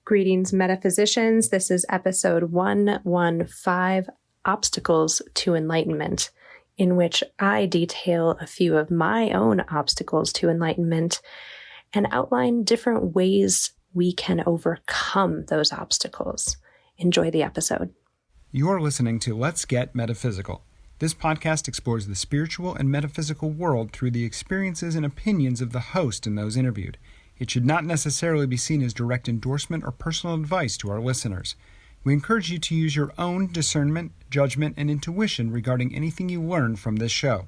Greetings, metaphysicians. This is episode 115, Obstacles to Enlightenment, in which I detail a few of my own obstacles to enlightenment and outline different ways we can overcome those obstacles. Enjoy the episode. You're listening to Let's Get Metaphysical. This podcast explores the spiritual and metaphysical world through the experiences and opinions of the host and those interviewed. It should not necessarily be seen as direct endorsement or personal advice to our listeners. We encourage you to use your own discernment, judgment, and intuition regarding anything you learn from this show.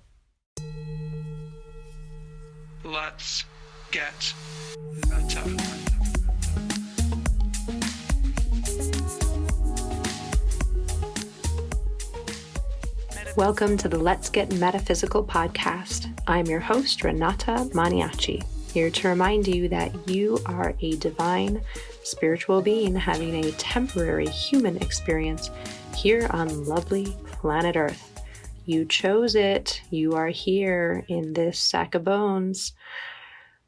Let's get meta. Welcome to the Let's Get Metaphysical podcast. I'm your host, Renata Maniaci, here to remind you that you are a divine spiritual being having a temporary human experience here on lovely planet Earth. You chose it. You are here in this sack of bones,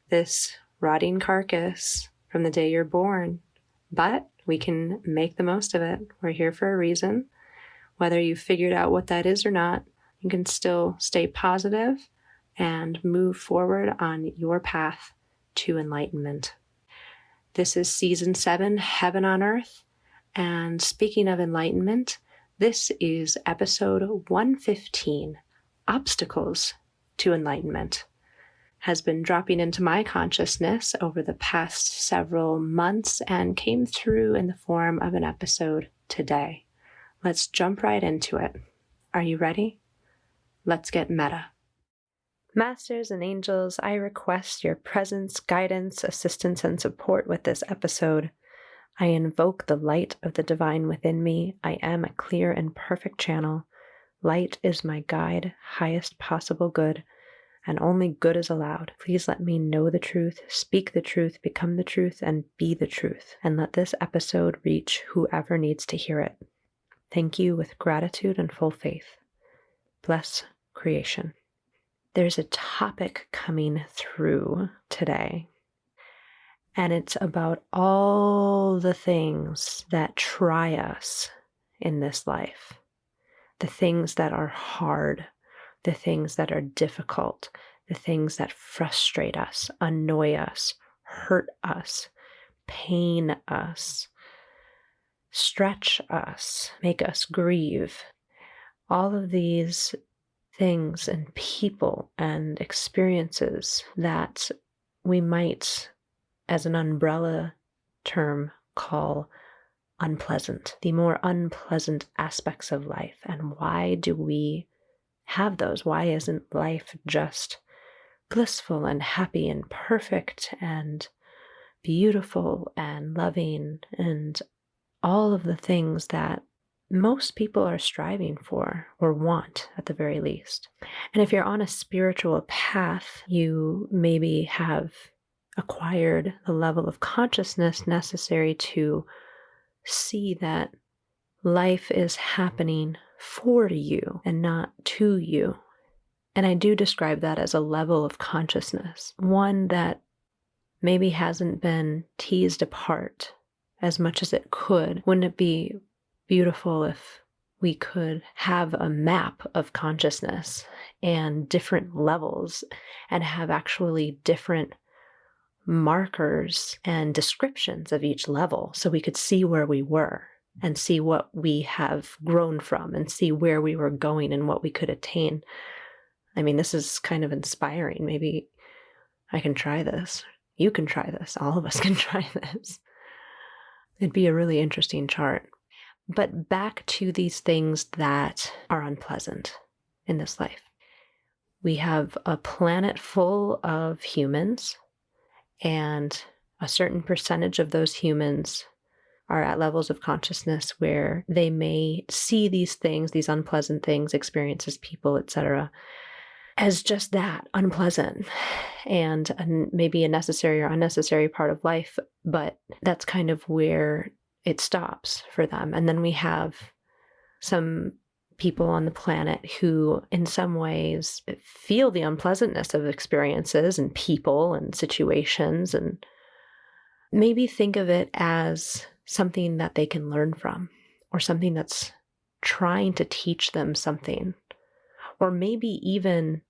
this rotting carcass from the day you're born. But we can make the most of it. We're here for a reason. Whether you've figured out what that is or not, you can still stay positive and move forward on your path to enlightenment. This is Season 7, Heaven on Earth. And speaking of enlightenment, this is episode 115, Obstacles to Enlightenment. Has been dropping into my consciousness over the past several months and came through in the form of an episode today. Let's jump right into it. Are you ready? Let's get meta. Masters and angels, I request your presence, guidance, assistance, and support with this episode. I invoke the light of the divine within me. I am a clear and perfect channel. Light is my guide, highest possible good, and only good is allowed. Please let me know the truth, speak the truth, become the truth, and be the truth. And let this episode reach whoever needs to hear it. Thank you with gratitude and full faith. Bless creation. There's a topic coming through today, and it's about all the things that try us in this life, the things that are hard, the things that are difficult, the things that frustrate us, annoy us, hurt us, pain us, stretch us, make us grieve. All of these things and people and experiences that we might, as an umbrella term, call unpleasant, the more unpleasant aspects of life. And why do we have those? Why isn't life just blissful and happy and perfect and beautiful and loving and all of the things that most people are striving for or want at the very least? And if you're on a spiritual path, you maybe have acquired the level of consciousness necessary to see that life is happening for you and not to you. And I do describe that as a level of consciousness, one that maybe hasn't been teased apart as much as it could. Wouldn't it be beautiful if we could have a map of consciousness and different levels and have actually different markers and descriptions of each level so we could see where we were and see what we have grown from and see where we were going and what we could attain? I mean, this is kind of inspiring. Maybe I can try this. You can try this. All of us can try this. It'd be a really interesting chart. But back to these things that are unpleasant in this life. We have a planet full of humans, and a certain percentage of those humans are at levels of consciousness where they may see these things, these unpleasant things, experiences, people, etc., as just that, unpleasant, and maybe a necessary or unnecessary part of life, but that's kind of where it stops for them. And then we have some people on the planet who, in some ways, feel the unpleasantness of experiences and people and situations and maybe think of it as something that they can learn from, or something that's trying to teach them something, or maybe even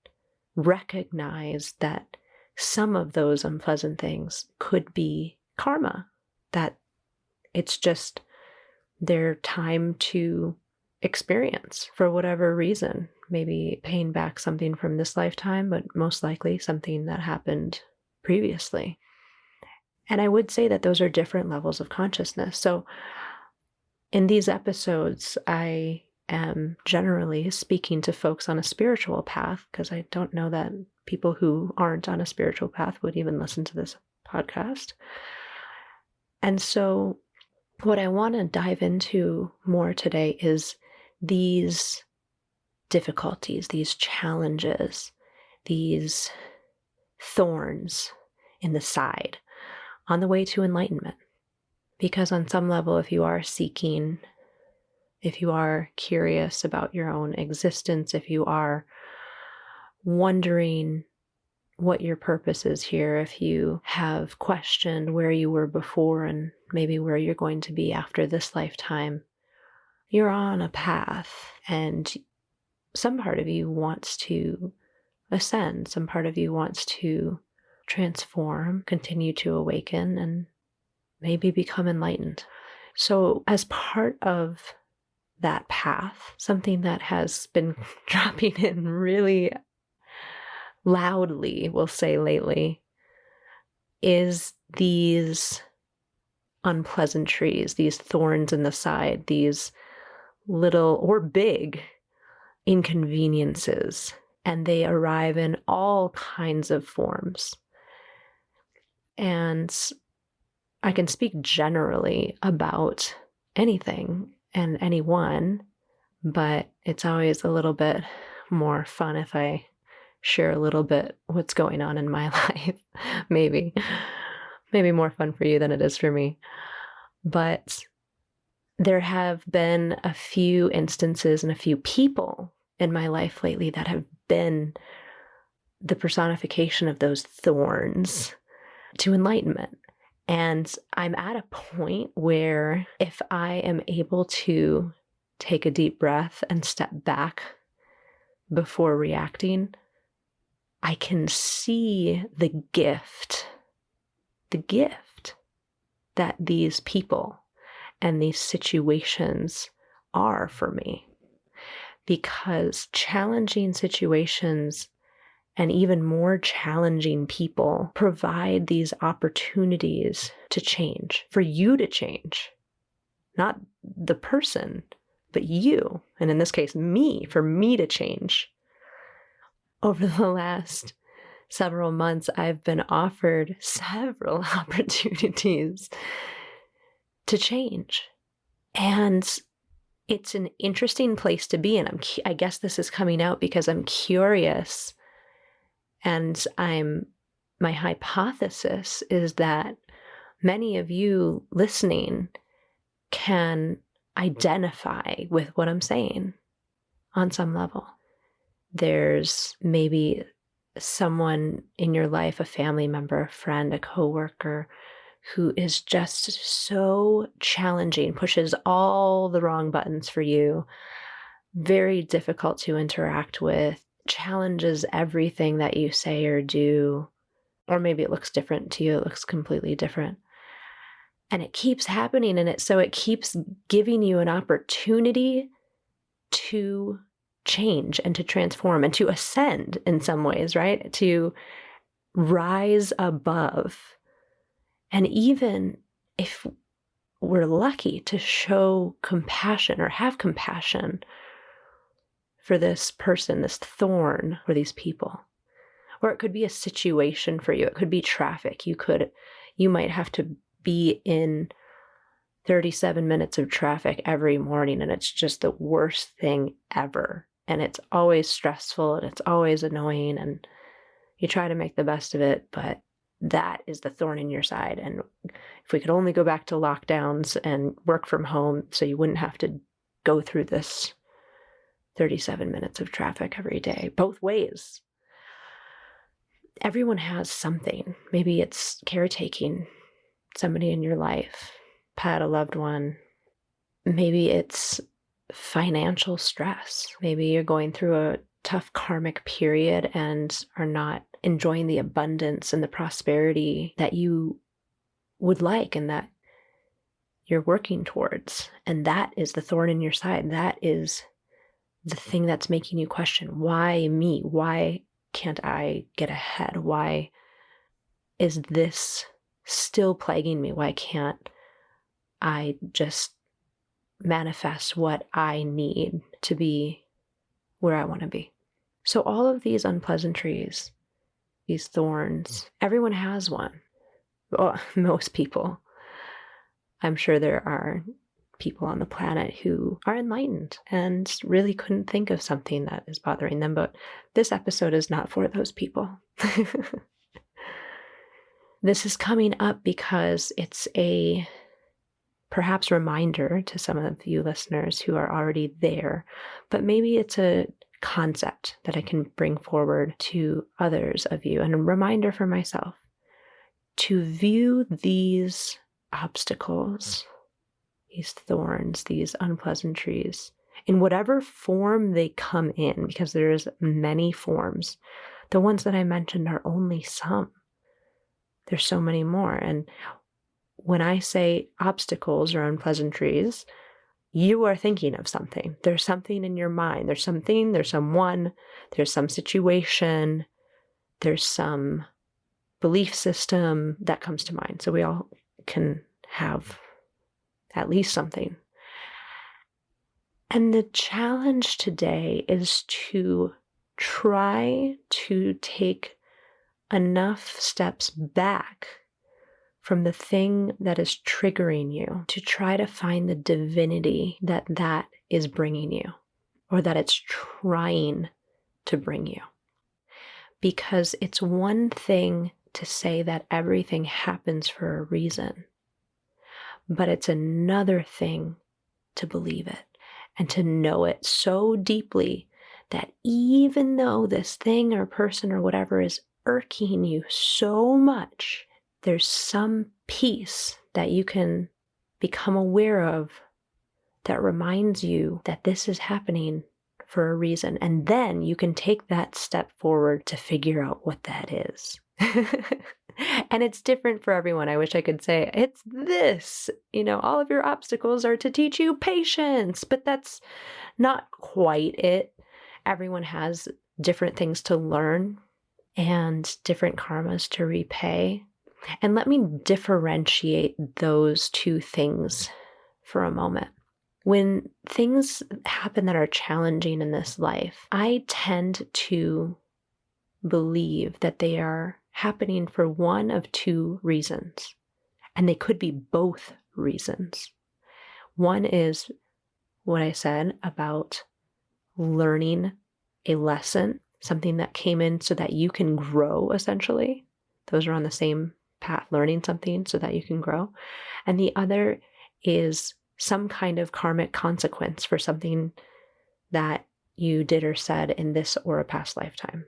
recognize that some of those unpleasant things could be karma, that it's just their time to experience for whatever reason, maybe paying back something from this lifetime, but most likely something that happened previously. And I would say that those are different levels of consciousness. So in these episodes, I am generally speaking to folks on a spiritual path, because I don't know that people who aren't on a spiritual path would even listen to this podcast. And so what I want to dive into more today is these difficulties, these challenges, these thorns in the side on the way to enlightenment. Because on some level, if you are seeking, if you are curious about your own existence, if you are wondering what your purpose is here, if you have questioned where you were before and maybe where you're going to be after this lifetime, you're on a path, and some part of you wants to ascend, some part of you wants to transform, continue to awaken, and maybe become enlightened. So as part of that path, something that has been dropping in really loudly, we'll say lately, is these unpleasantries, these thorns in the side, these little or big inconveniences, and they arrive in all kinds of forms. And I can speak generally about anything and anyone, but it's always a little bit more fun if I share a little bit what's going on in my life. Maybe more fun for you than it is for me. But there have been a few instances and a few people in my life lately that have been the personification of those thorns to enlightenment. And I'm at a point where if I am able to take a deep breath and step back before reacting, I can see the gift that these people and these situations are for me. Because challenging situations and even more challenging people provide these opportunities to change, for you to change. Not the person, but you. And in this case, me, for me to change. Over the last several months, I've been offered several opportunities to change. And it's an interesting place to be in. I guess this is coming out because I'm curious. And my hypothesis is that many of you listening can identify with what I'm saying on some level. There's maybe someone in your life, a family member, a friend, a coworker, who is just so challenging, pushes all the wrong buttons for you, very difficult to interact with, challenges everything that you say or do, or maybe it looks different to you, it looks completely different. And it keeps happening, and it keeps giving you an opportunity to change and to transform and to ascend in some ways, right? To rise above. And even if we're lucky to show compassion or have compassion for this person, this thorn, or these people, or it could be a situation for you. It could be traffic. You might have to be in 37 minutes of traffic every morning, and it's just the worst thing ever. And it's always stressful, and it's always annoying, and you try to make the best of it, but that is the thorn in your side. And if we could only go back to lockdowns and work from home so you wouldn't have to go through this 37 minutes of traffic every day, both ways. Everyone has something. Maybe it's caretaking somebody in your life, pet, a loved one. Maybe it's financial stress. Maybe you're going through a tough karmic period and are not enjoying the abundance and the prosperity that you would like and that you're working towards. And that is the thorn in your side. That is the thing that's making you question, why me? Why can't I get ahead? Why is this still plaguing me? Why can't I just manifest what I need to be where I want to be? So all of these unpleasantries, these thorns, everyone has one. Well, most people. I'm sure there are people on the planet who are enlightened and really couldn't think of something that is bothering them, but this episode is not for those people. This is coming up because it's a perhaps reminder to some of you listeners who are already there, but maybe it's a concept that I can bring forward to others of you, and a reminder for myself to view these obstacles, these thorns, these unpleasantries, in whatever form they come in, because there's many forms. The ones that I mentioned are only some. There's so many more. And when I say obstacles or unpleasantries, you are thinking of something. There's something in your mind. There's something, there's someone, there's some situation, there's some belief system that comes to mind. So we all can have at least something. And the challenge today is to try to take enough steps back from the thing that is triggering you to try to find the divinity that is bringing you, or that it's trying to bring you. Because it's one thing to say that everything happens for a reason, but it's another thing to believe it and to know it so deeply that even though this thing or person or whatever is irking you so much, there's some piece that you can become aware of that reminds you that this is happening for a reason. And then you can take that step forward to figure out what that is. And it's different for everyone. I wish I could say it's this, all of your obstacles are to teach you patience, but that's not quite it. Everyone has different things to learn and different karmas to repay. And let me differentiate those two things for a moment. When things happen that are challenging in this life, I tend to believe that they are happening for one of two reasons, and they could be both reasons. One is what I said about learning a lesson, something that came in so that you can grow, essentially. Those are on the same path, learning something so that you can grow. And the other is some kind of karmic consequence for something that you did or said in this or a past lifetime.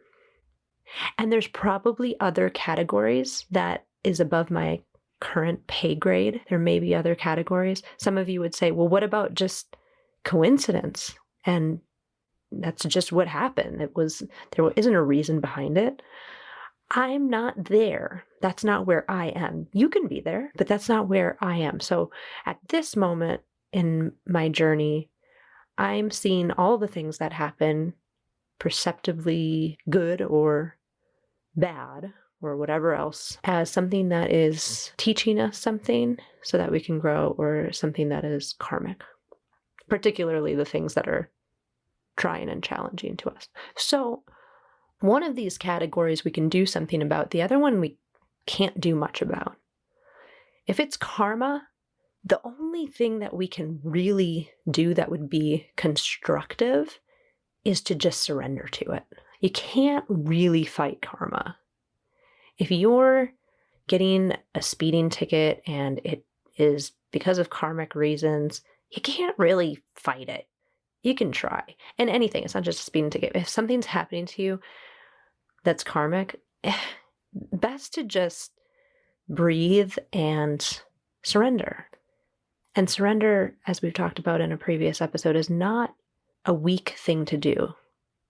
And there's probably other categories that is above my current pay grade. There may be other categories. Some of you would say, well, what about just coincidence? And that's just what happened. There isn't a reason behind it. I'm not there. That's not where I am. You can be there, but that's not where I am. So at this moment in my journey, I'm seeing all the things that happen, perceptibly good or bad or whatever else, as something that is teaching us something so that we can grow, or something that is karmic, particularly the things that are trying and challenging to us. So one of these categories we can do something about. The other one we can't do much about. If it's karma, the only thing that we can really do that would be constructive is to just surrender to it. You can't really fight karma. If you're getting a speeding ticket and it is because of karmic reasons, you can't really fight it. You can try. And anything, it's not just a speeding ticket. If something's happening to you that's karmic, best to just breathe and surrender. And surrender, as we've talked about in a previous episode, is not a weak thing to do.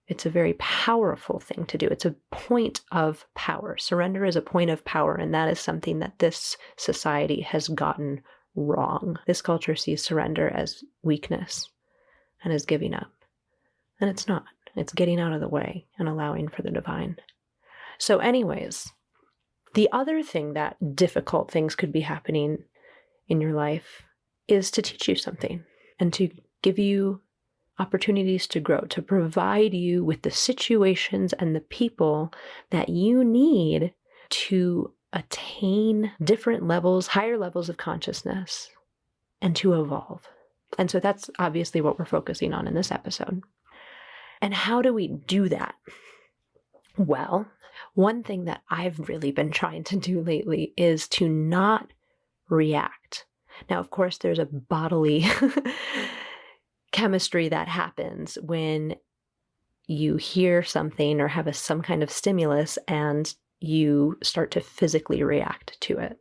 It's a very powerful thing to do. It's a point of power. Surrender is a point of power, and that is something that this society has gotten wrong. This culture sees surrender as weakness and as giving up. And it's not. It's getting out of the way and allowing for the divine. So anyways, the other thing that difficult things could be happening in your life is to teach you something and to give you opportunities to grow, to provide you with the situations and the people that you need to attain different levels, higher levels of consciousness, and to evolve. And so that's obviously what we're focusing on in this episode. And how do we do that? Well, one thing that I've really been trying to do lately is to not react. Now, of course, there's a bodily chemistry that happens when you hear something or have some kind of stimulus and you start to physically react to it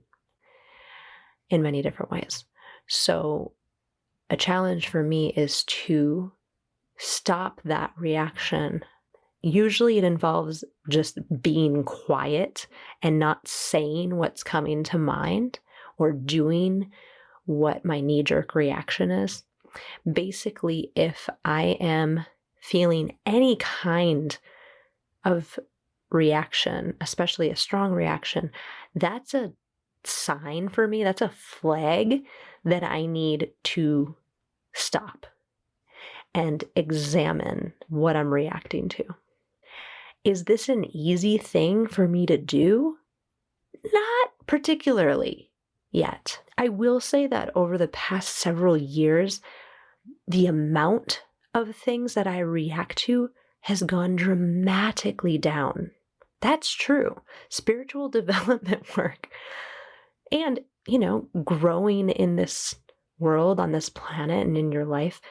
in many different ways. So a challenge for me is to stop that reaction. Usually it involves just being quiet and not saying what's coming to mind or doing what my knee-jerk reaction is. Basically, if I am feeling any kind of reaction, especially a strong reaction, that's a sign for me, that's a flag that I need to stop and examine what I'm reacting to. Is this an easy thing for me to do? Not particularly yet. I will say that over the past several years, the amount of things that I react to has gone dramatically down. That's true. Spiritual development work and, growing in this world, on this planet, and in your life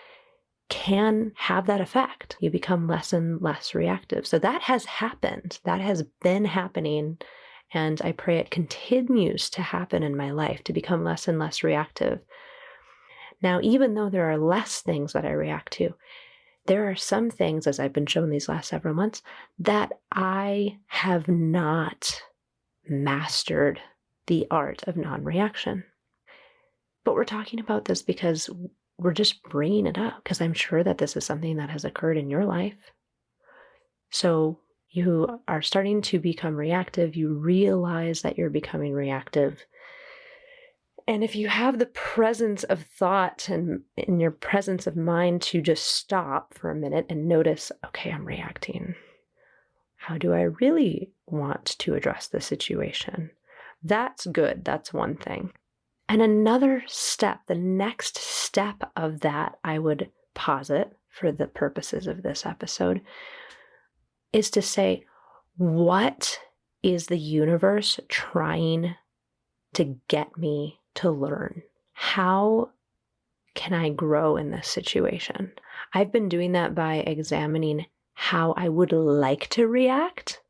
can have that effect. You become less and less reactive. So that has happened. That has been happening. And I pray it continues to happen in my life, to become less and less reactive. Now, even though there are less things that I react to, there are some things, as I've been shown these last several months, that I have not mastered the art of non-reaction. But we're talking about this because we're just bringing it up, because I'm sure that this is something that has occurred in your life. So you are starting to become reactive. You realize that you're becoming reactive. And if you have the presence of thought and in your presence of mind to just stop for a minute and notice, okay, I'm reacting. How do I really want to address the situation? That's good. That's one thing. And another step, the next step of that, I would posit for the purposes of this episode, is to say, what is the universe trying to get me to learn? How can I grow in this situation? I've been doing that by examining how I would like to react,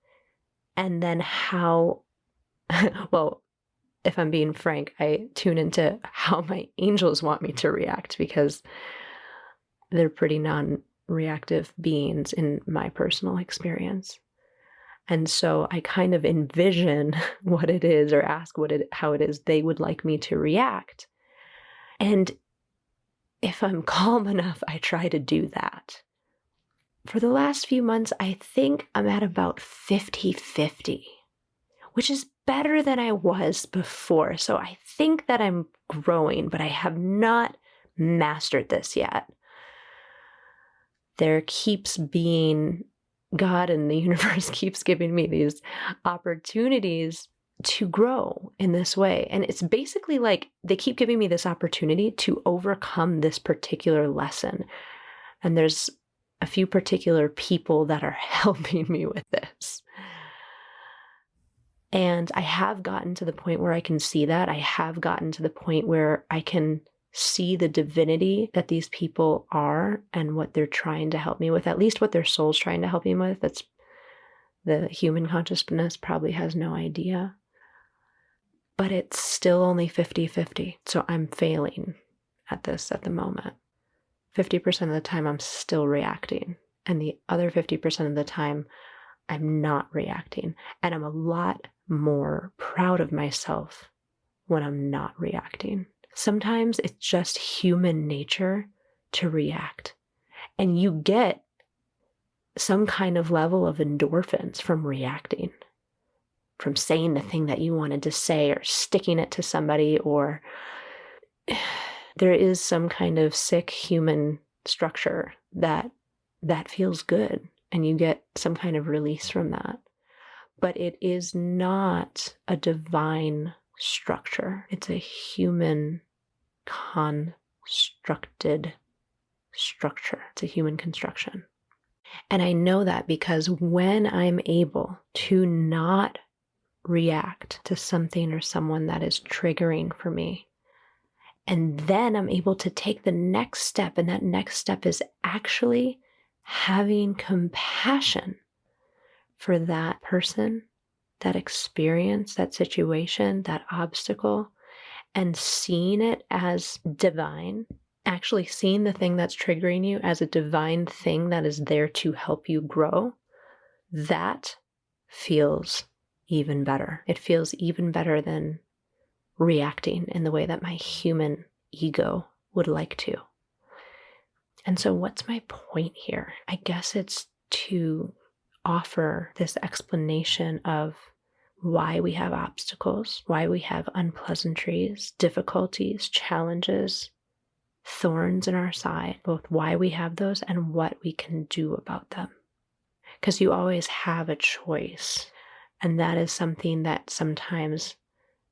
and then how, well, if I'm being frank, I tune into how my angels want me to react, because they're pretty non-reactive beings in my personal experience. And so I kind of envision what it is, or ask how it is they would like me to react. And if I'm calm enough, I try to do that. For the last few months, I think I'm at about 50-50, which is better than I was before. So I think that I'm growing, but I have not mastered this yet. There keeps being, God and the universe keeps giving me these opportunities to grow in this way. And it's basically like they keep giving me this opportunity to overcome this particular lesson. And there's a few particular people that are helping me with this. And I have gotten to the point where I can see that. I have gotten to the point where I can see the divinity that these people are and what they're trying to help me with, at least what their soul's trying to help me with. That's the human consciousness probably has no idea. but it's still only 50-50. So I'm failing at this at the moment. 50% of the time I'm still reacting, and the other 50% of the time I'm not reacting. And I'm a lot more proud of myself when I'm not reacting. Sometimes it's just human nature to react, and you get some kind of level of endorphins from reacting, from saying the thing that you wanted to say or sticking it to somebody, or there is some kind of sick human structure that feels good, and you get some kind of release from that. But it is not a divine structure. It's a human constructed structure. It's a human construction. And I know that because when I'm able to not react to something or someone that is triggering for me, and then I'm able to take the next step, and that next step is actually having compassion for that person, that experience, that situation, that obstacle, and seeing it as divine, actually seeing the thing that's triggering you as a divine thing that is there to help you grow, that feels even better. It feels even better than reacting in the way that my human ego would like to. And so what's my point here? I guess it's to offer this explanation of why we have obstacles, why we have unpleasantries, difficulties, challenges, thorns in our side, both why we have those and what we can do about them. Because you always have a choice. And that is something that sometimes,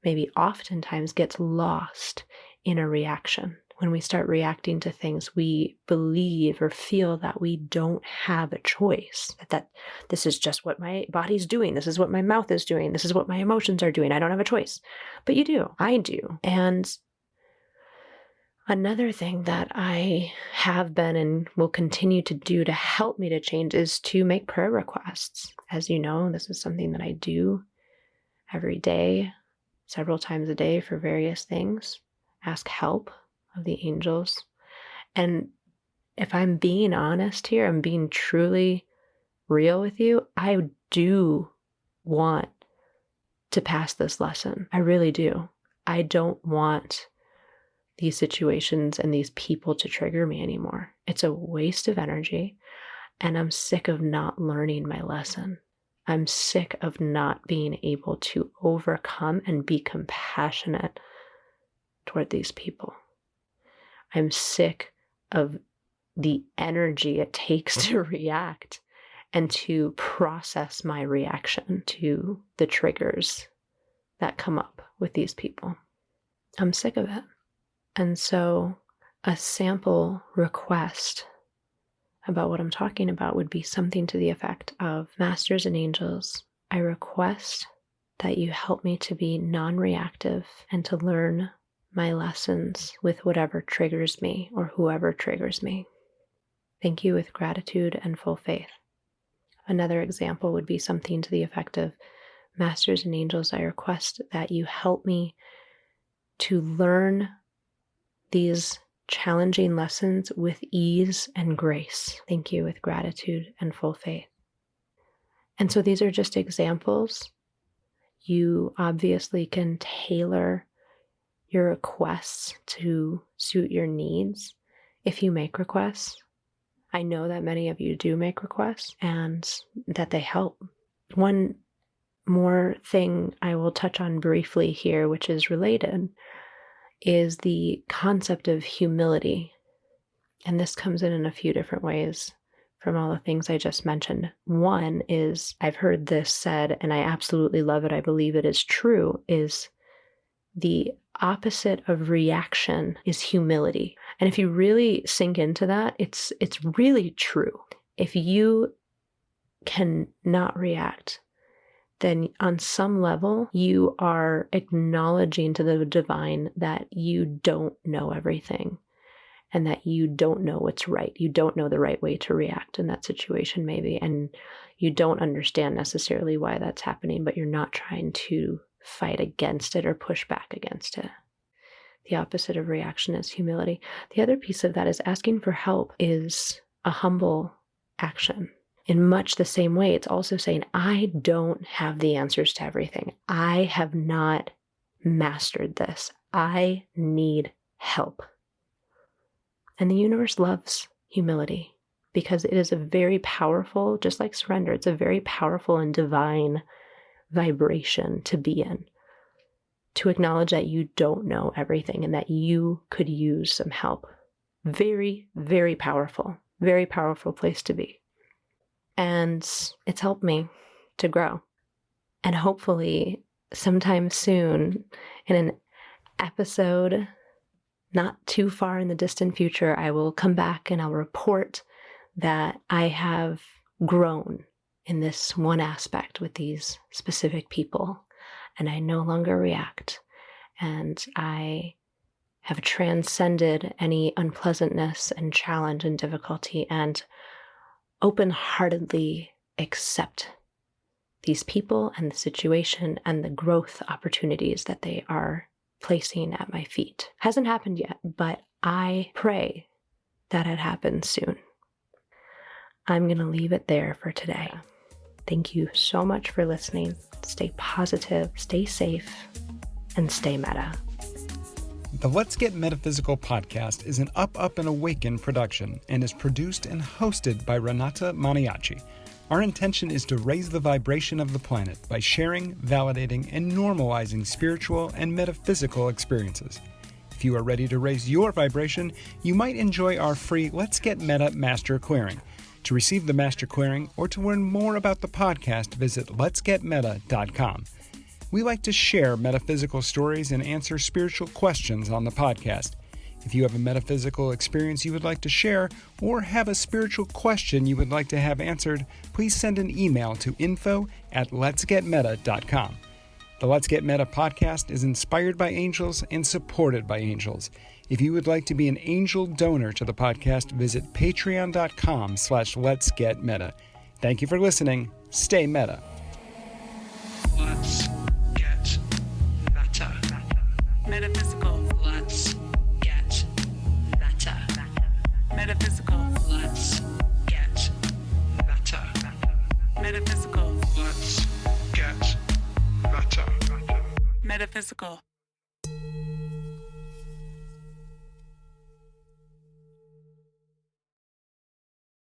maybe oftentimes, gets lost in a reaction. When we start reacting to things, we believe or feel that we don't have a choice, that this is just what my body's doing, this is what my mouth is doing, this is what my emotions are doing, I don't have a choice. But you do, I do. And another thing that I have been and will continue to do to help me to change is to make prayer requests. As you know, this is something that I do every day, several times a day for various things. Ask help of the angels. And if I'm being honest here, I'm being truly real with you, I do want to pass this lesson. I really do. I don't want these situations and these people to trigger me anymore. It's a waste of energy, and I'm sick of not learning my lesson. I'm sick of not being able to overcome and be compassionate toward these people. I'm sick of the energy it takes to react and to process my reaction to the triggers that come up with these people. I'm sick of it. And so a sample request about what I'm talking about would be something to the effect of, Masters and angels, I request that you help me to be non-reactive and to learn my lessons with whatever triggers me or whoever triggers me. Thank you with gratitude and full faith. Another example would be something to the effect of, Masters and angels, I request that you help me to learn these challenging lessons with ease and grace. Thank you with gratitude and full faith. And so these are just examples. You obviously can tailor your requests to suit your needs if you make requests. I know that many of you do make requests and that they help. One more thing I will touch on briefly here, which is related, is the concept of humility. And this comes in a few different ways from all the things I just mentioned. One is, I've heard this said, and I absolutely love it, I believe it is true, is the opposite of reaction is humility. And if you really sink into that, it's really true. If you can not react, then on some level, you are acknowledging to the divine that you don't know everything and that you don't know what's right. You don't know the right way to react in that situation, maybe, and you don't understand necessarily why that's happening, but you're not trying to fight against it or push back against it. The opposite of reaction is humility. The other piece of that is asking for help is a humble action. In much the same way, it's also saying, I don't have the answers to everything. I have not mastered this. I need help. And the universe loves humility because it is a very powerful, just like surrender, it's a very powerful and divine vibration to be in. To acknowledge that you don't know everything and that you could use some help. Very, very powerful place to be. And it's helped me to grow. And hopefully sometime soon in an episode not too far in the distant future, I will come back and I'll report that I have grown in this one aspect with these specific people. And I no longer react. And I have transcended any unpleasantness and challenge and difficulty and open-heartedly accept these people and the situation and the growth opportunities that they are placing at my feet. Hasn't happened yet, but I pray that it happens soon. I'm going to leave it there for today. Thank you so much for listening. Stay positive, stay safe, and stay meta. The Let's Get Metaphysical podcast is an Up and Awaken production and is produced and hosted by Renata Maniaci. Our intention is to raise the vibration of the planet by sharing, validating, and normalizing spiritual and metaphysical experiences. If you are ready to raise your vibration, you might enjoy our free Let's Get Meta Master Clearing. To receive the Master Clearing or to learn more about the podcast, visit letsgetmeta.com. We like to share metaphysical stories and answer spiritual questions on the podcast. If you have a metaphysical experience you would like to share or have a spiritual question you would like to have answered, please send an email to info@letsgetmeta.com. The Let's Get Meta podcast is inspired by angels and supported by angels. If you would like to be an angel donor to the podcast, visit patreon.com/letsgetmeta. Thank you for listening. Stay meta. Let's get meta. Metaphysical. Let's get meta. Metaphysical. Let's get meta. Metaphysical. Let's get meta. Metaphysical.